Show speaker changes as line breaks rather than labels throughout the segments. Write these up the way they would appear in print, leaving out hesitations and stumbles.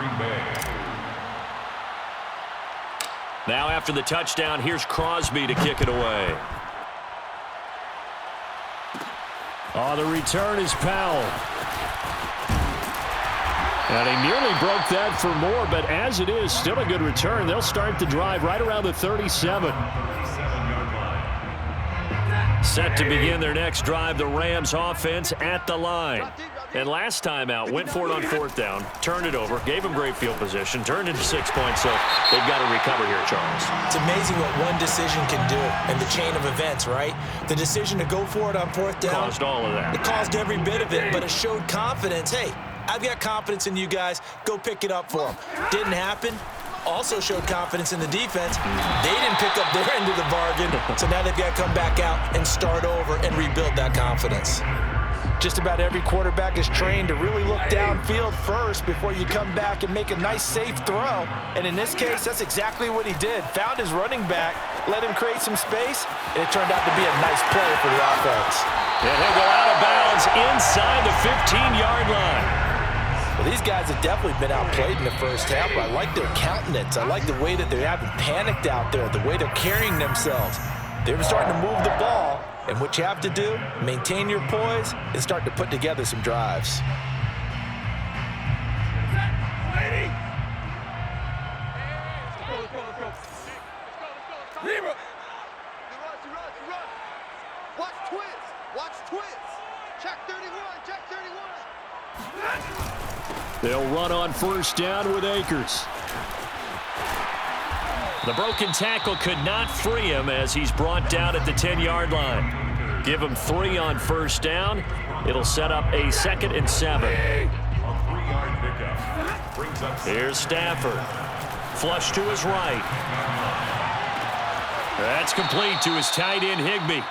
Green Bay.
Now after the touchdown, here's Crosby to kick it away.
Oh, the return is Powell. And he nearly broke that for more, but as it is, still a good return. They'll start the drive right around the 37. Set to begin their next drive, the Rams offense at the line. And last time out, went for it on fourth down, turned it over, gave them great field position, turned into 6 points, so they've got to recover here, Charles.
It's amazing what one decision can do in the chain of events, right? The decision to go for it on fourth down.
Caused all of that.
It caused every bit of it, but it showed confidence. Hey, I've got confidence in you guys. Go pick it up for them. Didn't happen. Also showed confidence in the defense. They didn't pick up their end of the bargain, so now they've got to come back out and start over and rebuild that confidence. Just about every quarterback is trained to really look downfield first before you come back and make a nice, safe throw. And in this case, that's exactly what he did. Found his running back, let him create some space, and it turned out to be a nice play for the offense.
And he'll go out of bounds inside the 15-yard line.
Well, these guys have definitely been outplayed in the first half, but I like their countenance. I like the way that they haven't panicked out there, the way they're carrying themselves. They're starting to move the ball, and what you have to do, maintain your poise and start to put together some drives.
Watch twins. Watch twins. Check 31. Check 31.
They'll run on first down with Akers.
The broken tackle could not free him as he's brought down at the 10-yard line. Give him 3 on first down. It'll set up a 2nd and 7.
A 3-yard pickup. Brings up.
Here's Stafford. Flush to his right. That's complete to his tight end, Higbee.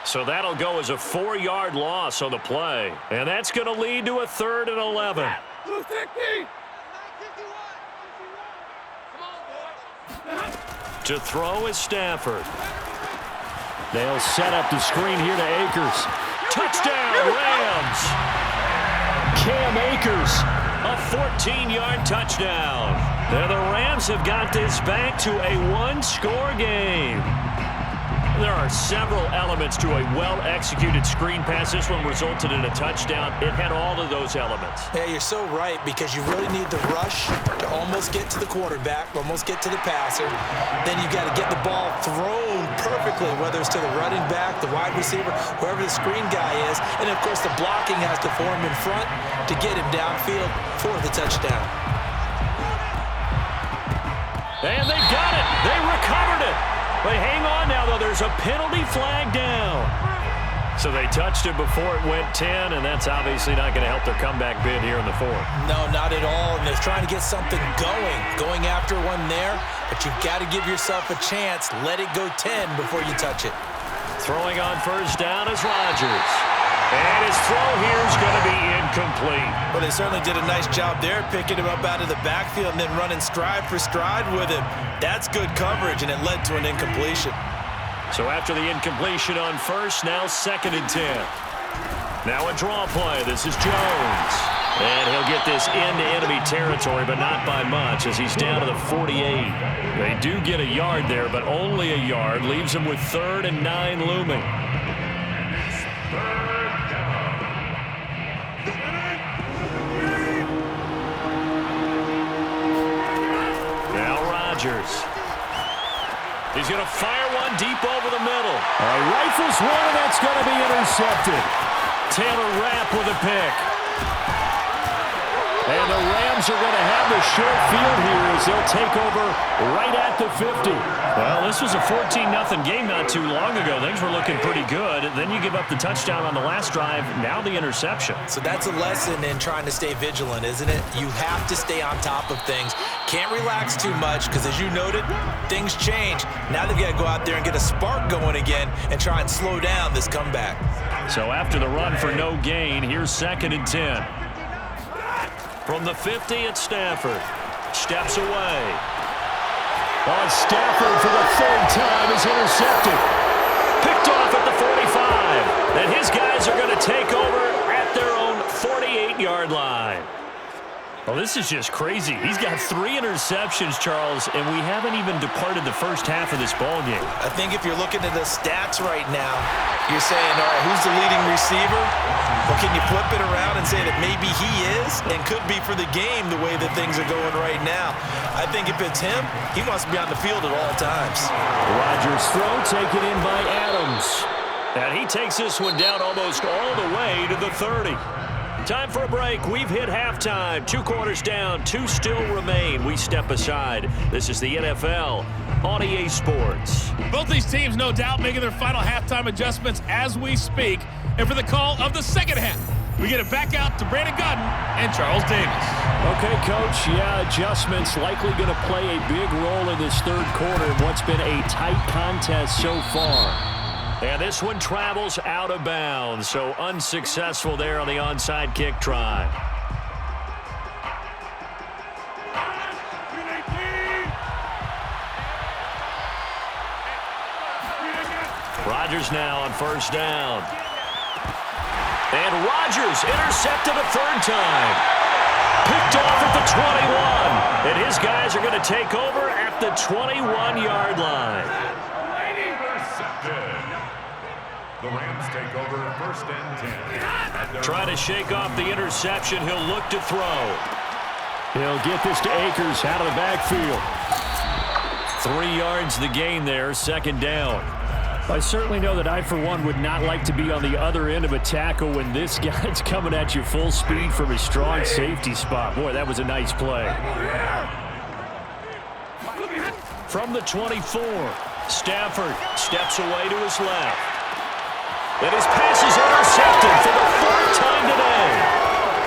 So that'll go as a 4-yard loss on the play. And that's going to lead to a 3rd and 11. To throw is Stafford.
They'll set up the screen here to Akers.
Touchdown, Rams! Cam Akers, a 14-yard touchdown. And the Rams have got this back to a 1-score game. There are several elements to a well-executed screen pass. This one resulted in a touchdown. It had all of those elements.
Yeah, you're so right, because you really need the rush to almost get to the quarterback, almost get to the passer. Then you got to get the ball thrown perfectly, whether it's to the running back, the wide receiver, whoever the screen guy is. And, of course, the blocking has to form in front to get him downfield for the touchdown.
And they got it. They recovered it. But hang on now, though. There's a penalty flag down. So they touched it before it went 10, and that's obviously not going to help their comeback bid here in the 4th.
No, not at all. And they're trying to get something going after one there. But you've got to give yourself a chance. Let it go 10 before you touch it.
Throwing on first down is Rodgers. And his throw here is going to be incomplete.
Well, they certainly did a nice job there, picking him up out of the backfield and then running stride for stride with him. That's good coverage, and it led to an incompletion.
So after the incompletion on first, now 2nd and 10. Now a draw play. This is Jones. And he'll get this into enemy territory, but not by much, as he's down to the 48. They do get a yard there, but only a yard. Leaves him with 3rd and 9 looming. He's going to fire one deep over the middle.
Rifles one, and that's going to be intercepted.
Taylor Rapp with a pick.
And the Rams are going to have the short field here as they'll take over right at the 50.
Well, this was a 14-0 game not too long ago. Things were looking pretty good. Then you give up the touchdown on the last drive. Now the interception.
So that's a lesson in trying to stay vigilant, isn't it? You have to stay on top of things. Can't relax too much because, as you noted, things change. Now they've got to go out there and get a spark going again and try and slow down this comeback.
So after the run for no gain, here's 2nd and 10. From the 50 at Stafford. Steps away.
On Stafford for the 3rd time is intercepted.
Picked off at the 45. And his guys are going to take over at their own 48-yard line.
Well, this is just crazy. He's got 3 interceptions, Charles, and we haven't even departed the first half of this ball game.
I think if you're looking at the stats right now, you're saying, all right, who's the leading receiver? Well, can you flip it around and say that maybe he is and could be for the game the way that things are going right now? I think if it's him, he wants to be on the field at all times.
Rodgers' throw taken in by Adams.
And he takes this one down almost all the way to the 30. Time for a break. We've hit halftime. 2 quarters down. 2 still remain. We step aside. This is the NFL on EA Sports.
Both these teams, no doubt, making their final halftime adjustments as we speak. And for the call of the second half, we get it back out to Brandon Godden and Charles Davis.
Okay, Coach. Yeah, adjustments likely going to play a big role in this third quarter in what's been a tight contest so far.
And this one travels out of bounds, so unsuccessful there on the onside kick try. Rodgers now on first down. And Rodgers intercepted a 3rd time. Picked off at the 21. And his guys are going to take over at the 21-yard line.
The Rams take over 1st and 10.
Trying to shake off the interception. He'll look to throw.
He'll get this to Akers out of the backfield.
3 yards the gain there, 2nd down.
I certainly know that I, for one, would not like to be on the other end of a tackle when this guy's coming at you full speed from his strong safety spot. Boy, that was a nice play.
From the 24, Stafford steps away to his left. And his pass is intercepted for the 4th time today.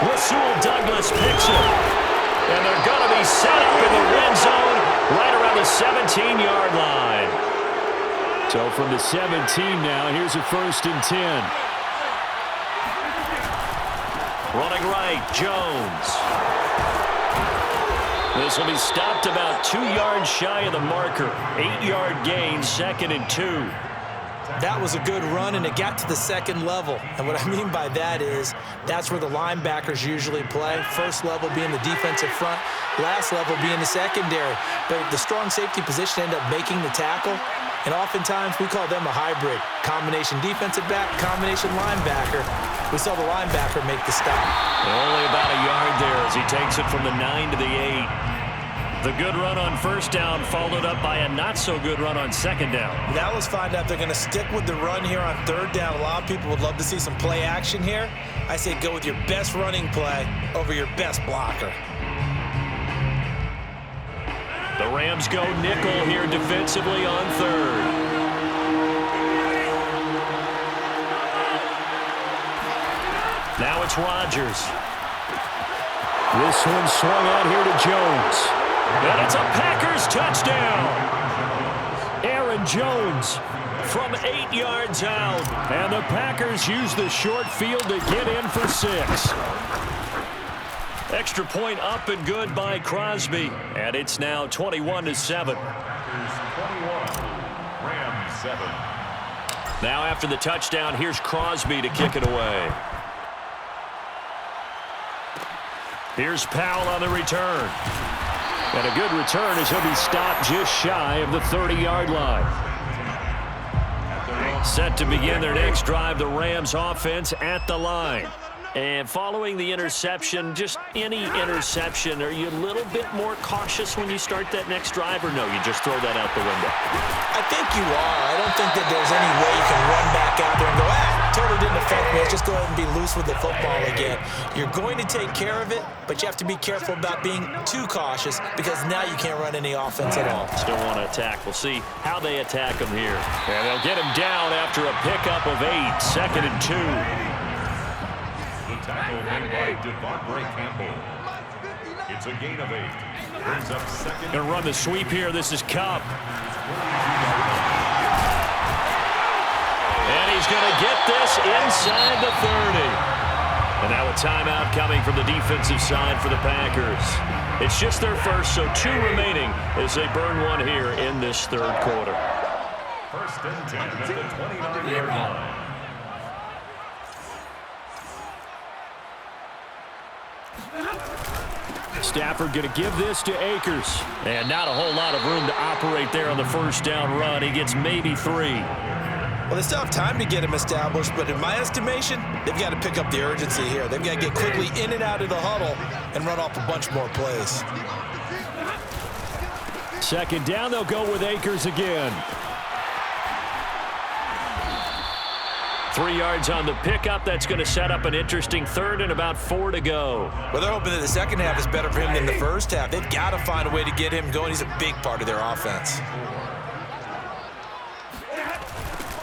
Rasul Douglas picks it. And they're going to be set up in the red zone right around the 17-yard line.
So from the 17 now, here's a 1st and 10.
Running right, Jones. This will be stopped about 2 yards shy of the marker. 8-yard gain, 2nd and 2.
That was a good run, and it got to the 2nd level. And what I mean by that is that's where the linebackers usually play. First level being the defensive front, last level being the secondary. But the strong safety position ended up making the tackle, and oftentimes we call them a hybrid. Combination defensive back, combination linebacker. We saw the linebacker make the stop.
Only about a yard there as he takes it from the 9 to the 8. The good run on first down followed up by a not-so-good run on 2nd down.
Now let's find out if they're going to stick with the run here on 3rd down. A lot of people would love to see some play action here. I say go with your best running play over your best blocker.
The Rams go nickel here defensively on 3rd. Now it's Rodgers.
This one swung out here to Jones.
And it's a Packers touchdown.
Aaron Jones
from 8 yards out.
And the Packers use the short field to get in for 6.
Extra point up and good by Crosby. And it's now 21-7.
Packers 21, Rams 7.
Now after the touchdown, here's Crosby to kick it away. Here's Powell on the return.
And a good return as he'll be stopped just shy of the 30-yard line.
Set to begin their next drive, the Rams offense at the line. And following the interception, just any interception, are you a little bit more cautious when you start that next drive, or no, you just throw that out the window?
I think you are. I don't think that there's any way you can run back out there and go, totally didn't affect me. Let's just go ahead and be loose with the football again. You're going to take care of it, but you have to be careful about being too cautious because now you can't run any offense at all.
Still want to attack. We'll see how they attack him here. And they'll get him down after a pickup of 8, 2nd and 2.
Tackle made by Devontae Campbell. It's a gain of 8. Brings up 2nd.
Gonna run the sweep here. This is Cup. And he's gonna get this inside the 30. And now a timeout coming from the defensive side for the Packers. It's just their first, so 2 remaining as they burn one here in this 3rd quarter.
1st and 10 at the 29-yard line.
Stafford going to give this to Akers. And not a whole lot of room to operate there on the first down run. He gets maybe 3.
Well, they still have time to get him established, but in my estimation, they've got to pick up the urgency here. They've got to get quickly in and out of the huddle and run off a bunch more plays.
Second down, they'll go with Akers again. 3 yards on the pickup. That's going to set up an interesting third and about 4 to go.
Well, they're hoping that the second half is better for him than the first half. They've got to find a way to get him going. He's a big part of their offense.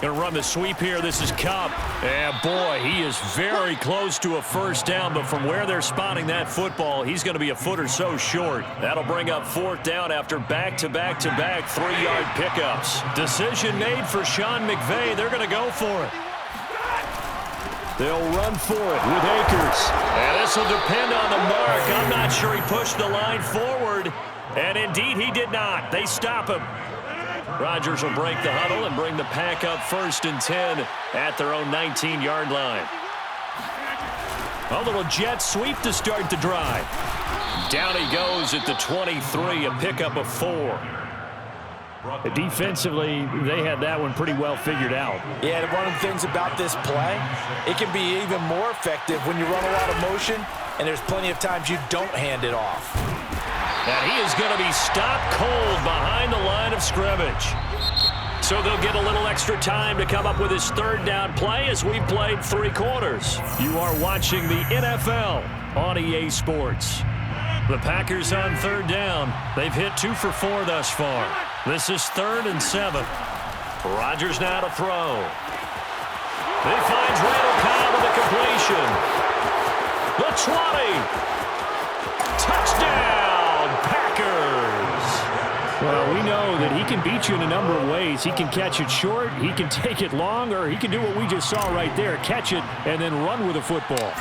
Going to run the sweep here. This is Kupp. And, boy, he is very close to a first down, but from where they're spotting that football, he's going to be a foot or so short. That'll bring up 4th down after back-to-back-to-back 3-yard pickups. Decision made for Sean McVay. They're going to go for it. They'll run for it with Akers. And this will depend on the mark. I'm not sure he pushed the line forward. And, indeed, he did not. They stop him. Rodgers will break the huddle and bring the pack up 1st and 10 at their own 19-yard line. A little jet sweep to start the drive. Down he goes at the 23, a pickup of 4. Defensively, they had that one pretty well figured out.
Yeah, and one of the things about this play, it can be even more effective when you run a lot of motion, and there's plenty of times you don't hand it off.
And he is going to be stopped cold behind the line of scrimmage. So they'll get a little extra time to come up with his 3rd down play as we played 3 quarters. You are watching the NFL on EA Sports. The Packers on 3rd down. They've hit 2 for 4 thus far. This is 3rd and 7. Rodgers now to throw. He finds Randall Cobb with the completion. The 20. Touchdown, Packers. Well, we know that he can beat you in a number of ways. He can catch it short, he can take it long, or he can do what we just saw right there, catch it and then run with the football.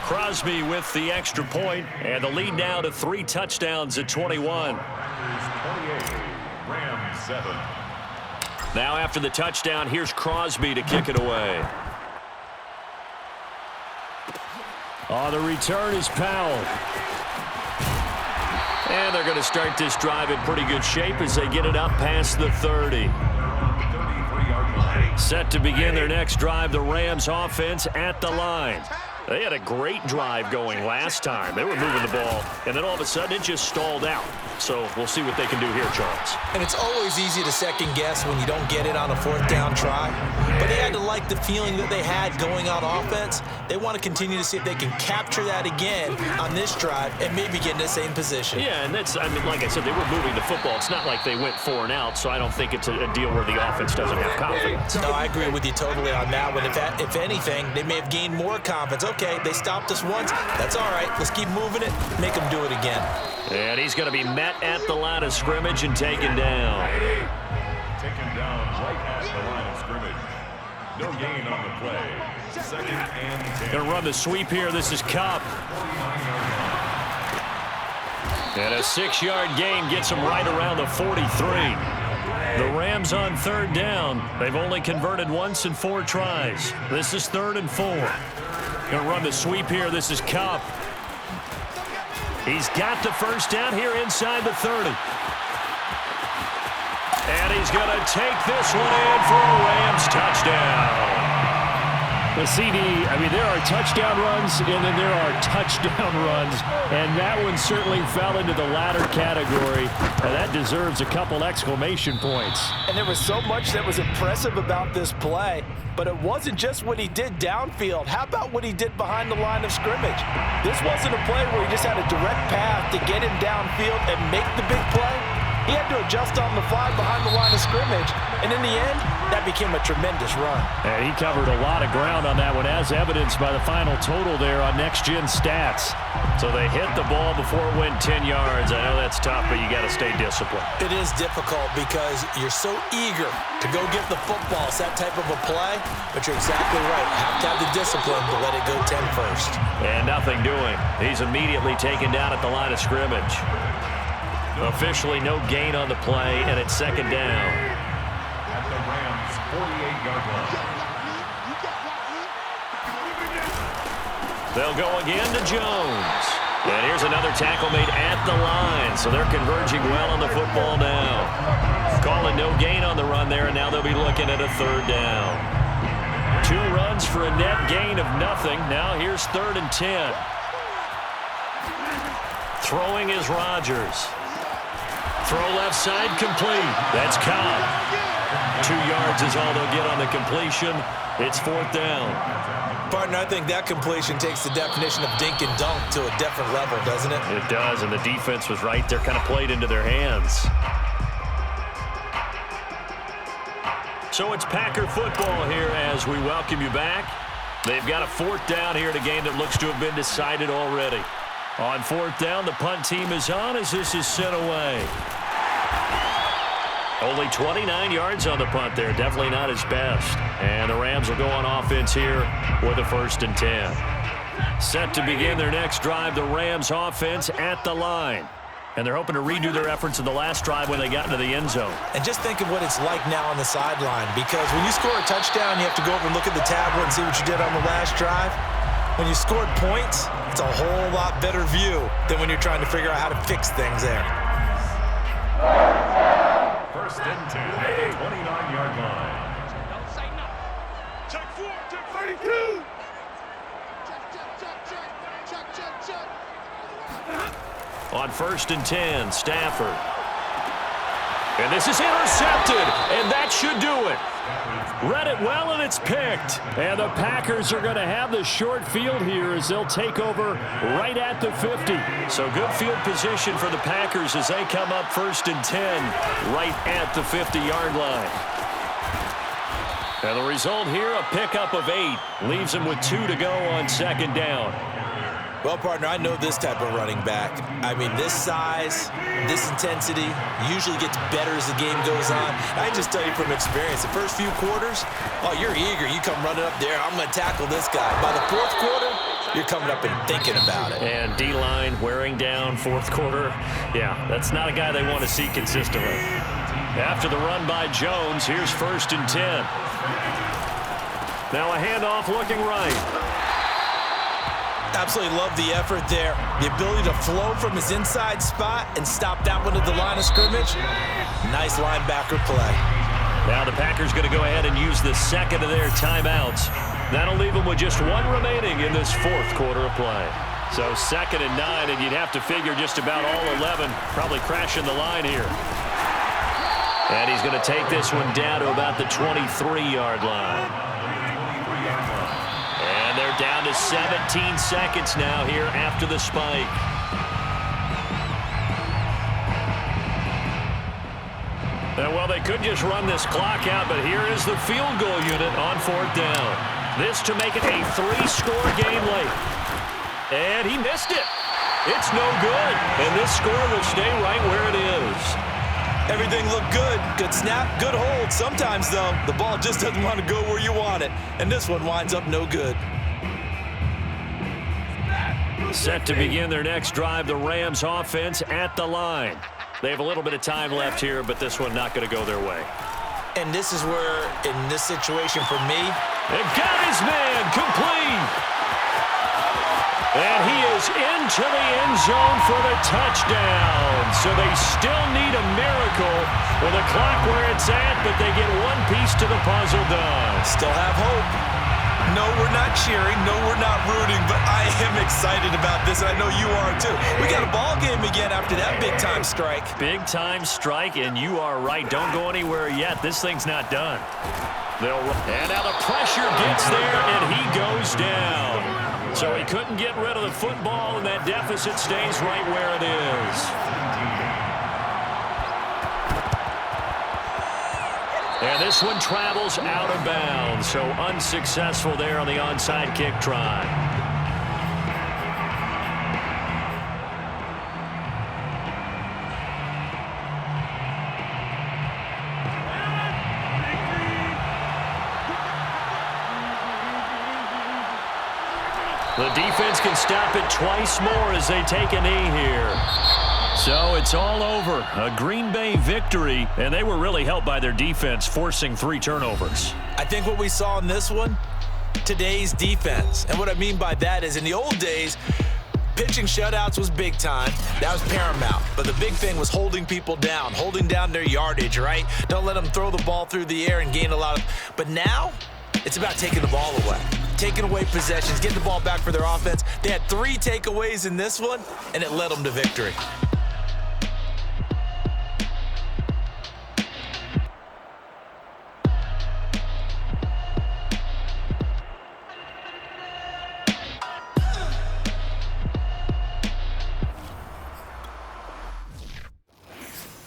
Crosby with the extra point, and the lead now to 3 touchdowns at 21.
28, Rams 7.
Now after the touchdown, here's Crosby to kick it away. Oh, the return is Powell. And they're going to start this drive in pretty good shape as they get it up past the 30. Set to begin their next drive, the Rams offense at the line. They had a great drive going last time. They were moving the ball, and then all of a sudden it just stalled out. So we'll see what they can do here, Charles.
And it's always easy to second guess when you don't get it on a 4th down try. But they had to like the feeling that they had going on offense. They want to continue to see if they can capture that again on this drive and maybe get in the same position.
Yeah, and that's, I mean, like I said, they were moving the football. It's not like they went 4 and out, so I don't think it's a deal where the offense doesn't have confidence.
No, I agree with you totally on that one. If anything, they may have gained more confidence. Okay, they stopped us once. That's all right. Let's keep moving it. Make them do it again.
And he's going to be met at the line of scrimmage and taken down.
Taken down right at the line of scrimmage. No gain on the play. 2nd and 10.
Going to run the sweep here. This is Kupp. And a 6-yard gain gets him right around the 43. The Rams on 3rd down. They've only converted once in 4 tries. This is 3rd and 4. Going to run the sweep here. This is Kupp. He's got the first down here inside the 30. And he's going to take this one in for a Rams touchdown. The CD, I mean, there are touchdown runs, and then there are touchdown runs, and that one certainly fell into the latter category, and that deserves a couple exclamation points.
And there was so much that was impressive about this play, but it wasn't just what he did downfield. How about what he did behind the line of scrimmage? This wasn't a play where he just had a direct path to get him downfield and make the big play. He had to adjust on the fly behind the line of scrimmage, and in the end, that became a tremendous run.
And he covered a lot of ground on that one, as evidenced by the final total there on Next Gen Stats. So they hit the ball before it went 10 yards. I know that's tough, but you got to stay disciplined.
It is difficult because you're so eager to go get the football. It's that type of a play, but you're exactly right. You have to have the discipline to let it go 10 first.
And nothing doing. He's immediately taken down at the line of scrimmage. Officially no gain on the play, and it's 2nd down.
At the Rams' 48-yard line.
They'll go again to Jones. And here's another tackle made at the line, so they're converging well on the football now. Calling no gain on the run there, and now they'll be looking at a 3rd down. 2 runs for a net gain of nothing. Now here's 3rd and 10. Throwing is Rodgers. Throw left side complete. That's Cobb. 2 yards is all they'll get on the completion. It's 4th down.
Partner, I think that completion takes the definition of dink and dunk to a different level, doesn't it?
It does, and the defense was right there, kind of played into their hands. So it's Packer football here as we welcome you back. They've got a 4th down here in a game that looks to have been decided already. On 4th down, the punt team is on as this is sent away. Only 29 yards on the punt there. Definitely not his best. And the Rams will go on offense here with a 1st and 10. Set to begin their next drive, the Rams offense at the line. And they're hoping to redo their efforts in the last drive when they got into the end zone.
And just think of what it's like now on the sideline, because when you score a touchdown, you have to go over and look at the tablet and see what you did on the last drive. When you scored points, it's a whole lot better view than when you're trying to figure out how to fix things there.
1st and 10 at the 29-yard line.
Don't say nothing. Check 4, check 32. Check.
On 1st and 10, Stafford. And this is intercepted, and that should do it. Read it well, and it's picked. And the Packers are going to have the short field here as they'll take over right at the 50. So good field position for the Packers as they come up 1st and 10 right at the 50-yard line. And the result here, a pickup of 8. Leaves them with 2 to go on 2nd down.
Well, partner, I know this type of running back. I mean, this size, this intensity usually gets better as the game goes on. I can just tell you from experience, the first few quarters, oh, you're eager. You come running up there, I'm going to tackle this guy. By the 4th quarter, you're coming up and thinking about it.
And D-line wearing down 4th quarter. Yeah, that's not a guy they want to see consistently. After the run by Jones, here's 1st and 10. Now a handoff looking right.
Absolutely love the effort there. The ability to flow from his inside spot and stop that one at the line of scrimmage. Nice linebacker play.
Now the Packers going to go ahead and use the 2nd of their timeouts. That'll leave them with just 1 remaining in this 4th quarter of play. So 2nd and 9, and you'd have to figure just about all 11 probably crashing the line here. And he's going to take this one down to about the 23-yard line. And they're down to 17 seconds now here after the spike. And well, they could just run this clock out, but here is the field goal unit on 4th down. This to make it a 3-score game late. And he missed it. It's no good. And this score will stay right where it is.
Everything looked good. Good snap, good hold. Sometimes, though, the ball just doesn't want to go where you want it. And this one winds up no good.
Set to begin their next drive, the Rams offense at the line. They have a little bit of time left here, but this one not going to go their way.
And this is where, in this situation for me,
they've got his man complete. And he is into the end zone for the touchdown. So they still need a miracle with a clock where it's at, but they get one piece to the puzzle done.
Still have hope. No, we're not cheering. No, we're not rooting, but I am excited about this, and I know you are too. We got a ball game again after that big-time strike.
Big-time strike, and you are right. Don't go anywhere yet. This thing's not done. And now the pressure gets there, and he goes down. So he couldn't get rid of the football, and that deficit stays right where it is. And this one travels out of bounds, so unsuccessful there on the onside kick try. The defense can stop it twice more as they take a knee here. So it's all over. A Green Bay victory, and they were really helped by their defense forcing 3 turnovers.
I think what we saw in this one, today's defense. And what I mean by that is in the old days, pitching shutouts was big time. That was paramount. But the big thing was holding people down, holding down their yardage, right? Don't let them throw the ball through the air and gain a lot of... But now, it's about taking the ball away. Taking away possessions, getting the ball back for their offense. They had 3 takeaways in this one, and it led them to victory.